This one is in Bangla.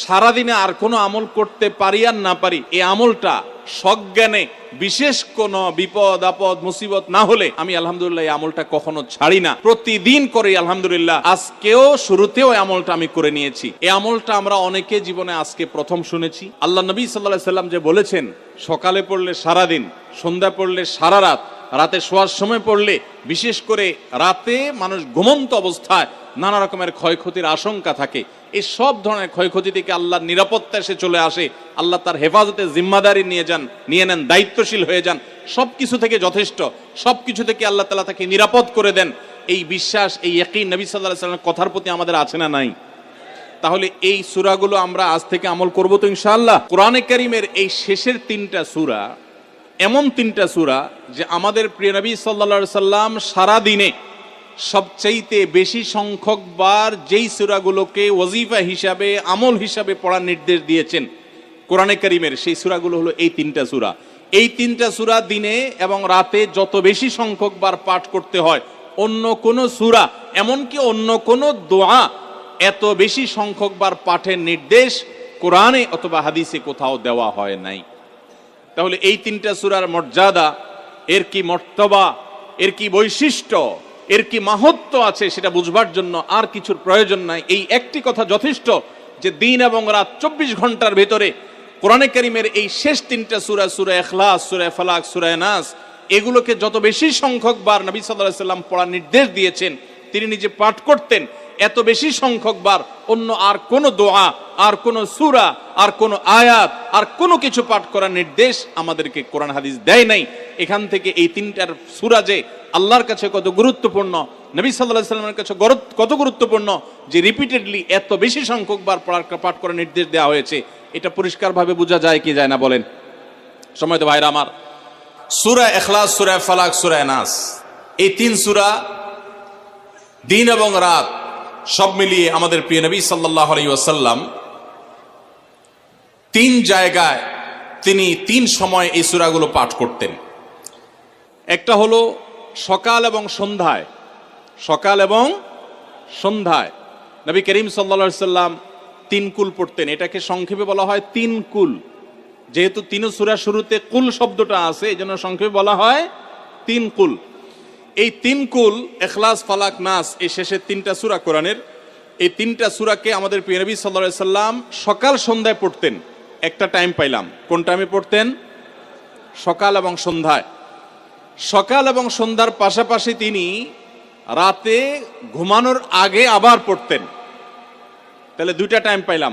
সারাদিনে আর কোনো আমল করতে পারি আর না পারি, এই আমলটা সজ্ঞানে বিশেষ কোন বিপদ আপদ মুসিবত না হলে আমি আলহামদুলিল্লাহ এই আমলটা কখনো ছাড়ি না, প্রতিদিন করে আলহামদুলিল্লাহ। আজকেও শুরুতেও এই আমলটা আমি করে নিয়েছি। এই আমলটা আমরা অনেকে জীবনে আজকে প্রথম শুনেছি। আল্লাহ নবী সাল্লাল্লাহু আলাইহি সাল্লাম যে বলেছেন, সকালে পড়লে সারাদিন, সন্ধ্যা পড়লে সারা রাত, রাতে শোয়ার সময় পড়লে, বিশেষ করে রাতে মানুষ ঘুমন্ত অবস্থায় নানা রকমের ক্ষয়ক্ষতির আশঙ্কা থাকে, এই সব ধরনের ক্ষয়ক্ষতি থেকে আল্লাহর নিরাপত্তা এসে চলে আসে। আল্লাহ তার হেফাজতে জিম্মাদারি নিয়ে নেন, দায়িত্বশীল হয়ে যান, সবকিছু থেকে যথেষ্ট, সবকিছু থেকে আল্লাহ তাআলা তাকে নিরাপদ করে দেন। এই বিশ্বাস, এই ইয়াকিন নবী সাল্লাল্লাহু আলাইহি ওয়াসাল্লামের কথার প্রতি আমাদের আছে না নাই? তাহলে এই সূরাগুলো আমরা আজ থেকে আমল করব তো ইনশাআল্লাহ। কোরআনে কারীমের এই শেষের তিনটা সূরা এমন তিনটা সূরা যে আমাদের প্রিয় নবী সাল্লাল্লাহু আলাইহি সাল্লাম সারা দিনে সবচাইতে বেশি সংখ্যক বার যেই সূরাগুলোকে ওয়াজিফা হিসাবে, আমল হিসাবে পড়ার নির্দেশ দিয়েছেন কোরআনে কারীমের, সেই সূরাগুলো হলো এই তিনটা সূরা। এই তিনটা সূরা দিনে এবং রাতে যত বেশি সংখ্যক বার পাঠ করতে হয়, অন্য কোন সূরা, এমনকি অন্য কোন দোয়া এত বেশি সংখ্যক বার পাঠের নির্দেশ কোরআনে অথবা হাদিসে কোথাও দেওয়া হয় নাই। তাহলে এই তিনটা সূরার মর্যাদা, এর কি মর্তবা, এর কি বৈশিষ্ট্য, এর কি মাহাত্ম্য আছে সেটা বুঝবার জন্য আর কিছুর প্রয়োজন নাই। এই একটি কথা যথেষ্ট যে দিন এবং রাত 24 ঘন্টার ভেতরে কোরআনে কারীমের এই শেষ তিনটা সূরা, সূরা ইখলাস, সূরা ফালাক, সূরা নাস, এগুলোকে যত বেশি সংখ্যক বার নবী সাল্লাল্লাহু আলাইহি সাল্লাম পড়ার নির্দেশ দিয়েছেন, তিনি নিজে পাঠ করতেন, এত বেশি সংখ্যক বার অন্য আর কোন দোয়া, আর কোন সূরা, আর কোন আয়াত, আর কোনো কিছু পাঠ করার নির্দেশ আমাদেরকে কোরআন হাদিস দেয় নাই। এখান থেকে এই তিনটার সূরা যে আল্লাহর কাছে কত গুরুত্বপূর্ণ, নবী সাল্লাল্লাহু আলাইহি সাল্লামের কাছে কত গুরুত্বপূর্ণ, যে রিপিটেডলি এত বেশি সংখ্যক বার পাঠ করার নির্দেশ দেওয়া হয়েছে, এটা পরিষ্কারভাবে বোঝা যায় কি যায় না বলেন? সম্মানিত ভাইরা আমার, সূরা ইখলাস, সূরা ফালাক, সূরা নাস, এই তিন সূরা দিন এবং রাত সব মিলিয়ে আমাদের প্রিয় নবী সাল্লাল্লাহু আলাইহি ওয়াসাল্লাম তিন জায়গায় তিনি তিন সময় এই সূরাগুলো পাঠ করতেন। একটা হলো সকাল এবং সন্ধ্যায়, সকাল এবং সন্ধ্যায় নবী করিম সাল্লাল্লাহু আলাইহি ওয়াসাল্লাম তিন কুল পড়তেন। এটাকে সংক্ষেপে বলা হয় তিন কুল। যেহেতু তিন সূরা শুরুতে কুল শব্দটা আছে, এই জন্য সংক্ষেপে বলা হয় তিন কুল। এই তিন কুল ইখলাস, ফালাক, নাস, এই শেষের তিনটা সূরা কোরআনের, এই তিনটা সূরাকে আমাদের প্রিয় নবী সাল্লাল্লাহু আলাইহি ওয়াসাল্লাম সকাল সন্ধ্যায় পড়তেন। একটা টাইম পাইলাম, কোন টাইমে পড়তেন? সকাল এবং সন্ধ্যায়। সকাল এবং সন্ধ্যার পাশাপাশি তিনি রাতে ঘুমানোর আগে আবার পড়তেন। তাহলে দুইটা টাইম পাইলাম।